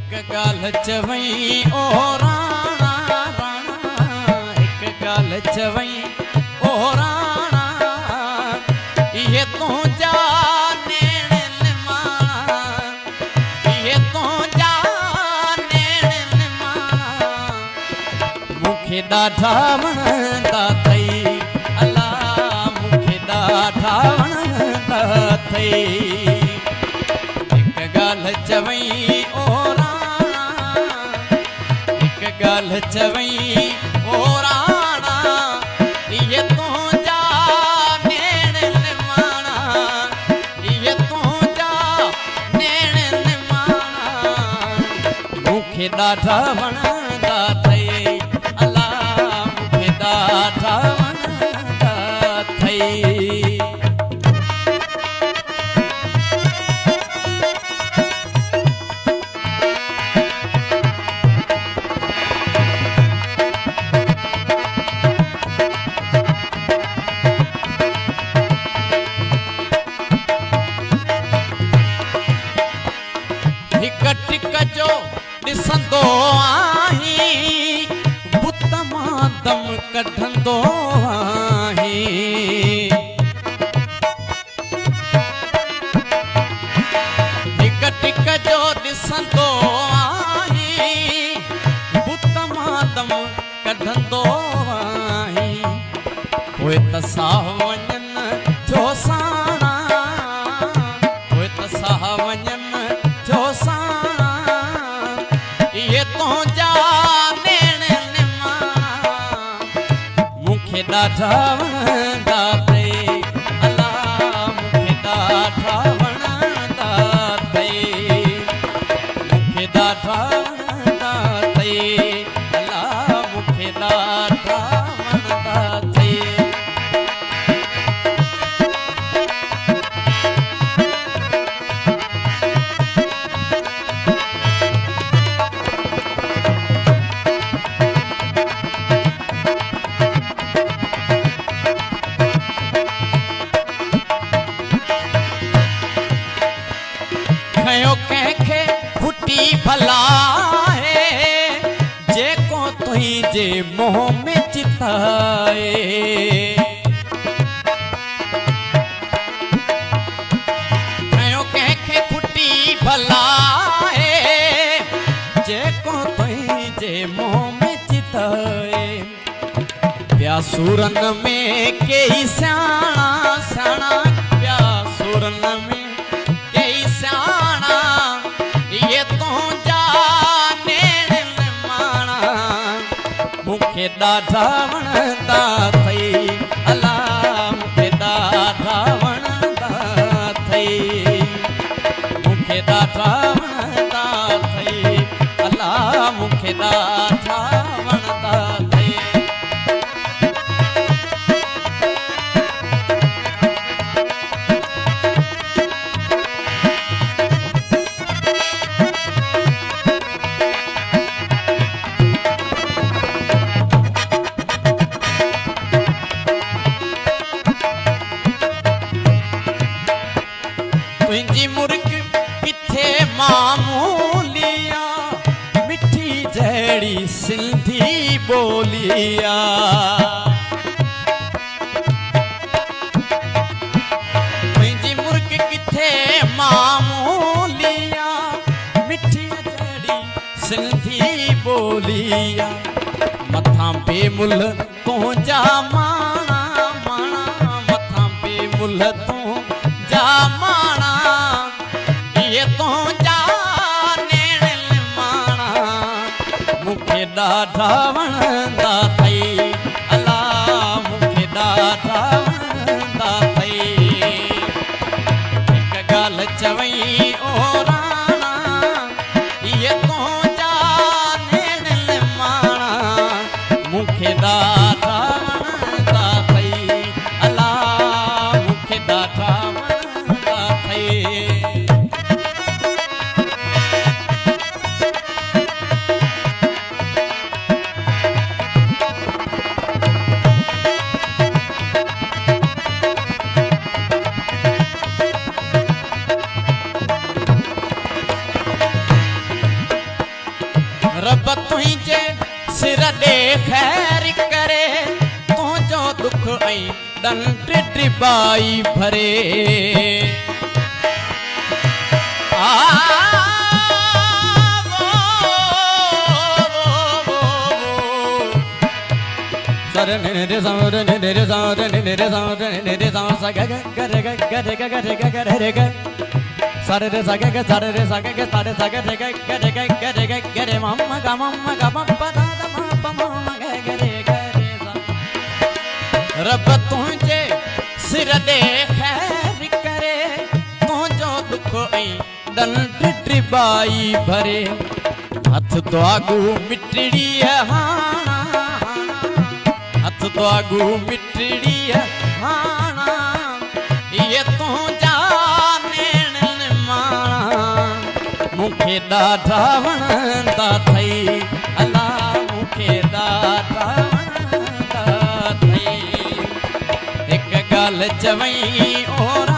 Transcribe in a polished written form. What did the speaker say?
एक गाल चवई ओ राणा राणा, एक गाल चवई ओ राणा, ये तू जा नेण माणा, ये तू जा नेण माणा, मुखे ॾाढा वणंदा अथई अल्लाह, मुखे ॾाढा वणंदा अथई। एक गाल चवई ओ गाल चवई ओ राणा, ये तू जा नेण माणा, ये तू जा नेण माणा, मुखे ॾाढा वणंदा अथई अल्लाह, मुखे ॾाढा वणंदा अथई। टिक जो ॾिसंदो आहीं, बुत मां दम कढंदो आहीं, हिक टिक जो ॾिसंदो आहीं, बुत मां दम कढंदो आहीं, पोइ त साह वञनि जो साणा, पोइ त साह वञनि जो साणा, ये तू जा नेण माणा, मुखे ॾाढा वणंदा अथई अल्लाह, मुखे ॾाढा वणंदा अथई, मुखे ॾाढा वणंदा अथई अल्लाह, मुखे ॾाढा वणंदा अथई। खयो कंहिंखे फुटी भला है, जेको तुंहिंजे मोह में चिताए, खयो कंहिंखे फुटी भला है, जेको तुंहिंजे मोह में चिताए, ॿिया सूरन में कई सियाणा सियाणा, ॿिया सूरन में ये तू जा नेण माणा, मुखे ॾाढा वणंदा अथई अल्लाह, मुखे ॾाढा वणंदा अथई, मुखे ॾाढा वणंदा अथई अल्लाह, मुखे ॾाढा वणंदा अथई। तुंहिंजी मुर्ग किथे मामूलिया, मिठी जहिड़ी सिंधी ॿोलिया, तुंहिंजी मुर्ग किथे मामूलिया, मिठी जहिड़ी सिंधी ॿोलिया, मथां बेमुल तुंहिंजा माणा माणा, मथां बेमुल तुंहिंजा माणा, ये तू जा नेण माणा, मुखे ॾाढा वणंदा अथई अल्लाह, मुखे ॾाढा वणंदा अथई। हिक ॻाल्हि चवई ओ राणा, ये तू जा नेण माणा, मुखे ॾाढा वणंदा अथई अल्लाह, मुखे ॾाढा वणंदा अथई। रब तुंहिंजे सिर ॾे खैर करे, तुंहिंजो दुख ऐं ॾंड टिबाई भरे। सारे रे सागे के सारे रे सागे के सारे सागे रे गे गे गे गे गे गे रे मम्मा गा पा दा दा मम्मा गे गे रे सा। रब तुंहिंजे सिर ॾे खैर करे, तुंहिंजो दुख ऐं ॾंड टिबाई भरे। हथ दुआगू मिटड़ी हाणा, हथ दुआगू मिटड़ी हाणा, ये तुंहिंजा मूंखे ॾाढा वणंदा अथई, अलाह मूंखे ॾाढा वणंदा अथई। हिकु ॻाल्हि चवई और